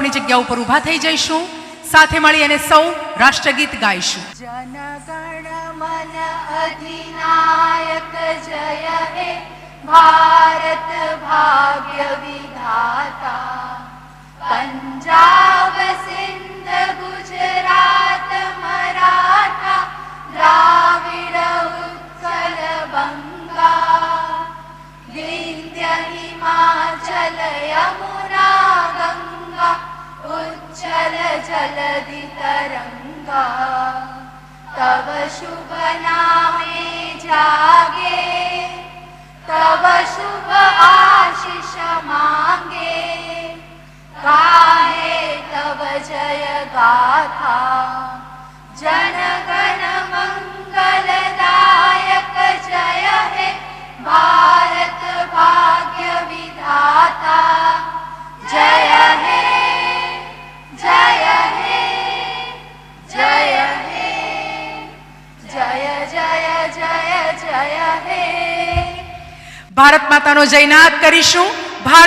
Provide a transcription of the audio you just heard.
अपनी जग्या पर ऊभा थई जईशुं, साथे मळी अने सौ राष्ट्रगीत गाईशुं। जन गण मन अधिनायक जय हे भारत भाग्य विधाता। पंजाब सिंध गुजरात मराठा द्राविड़ उत्कल बंगा। विंध्य हिमाचल यमुना गंगा उच्चल जलधि तरंगा। तव शुभ नामे जागे, तव शुभ आशीष मांगे। गाहे तव जय गाथा, जन गण मंगलदायक जय हे भारत भाग्य विधाता। जय हे जय हे जय हे जय जय जय जय हे। भारत मातानो जयनाद करीशुं। भारत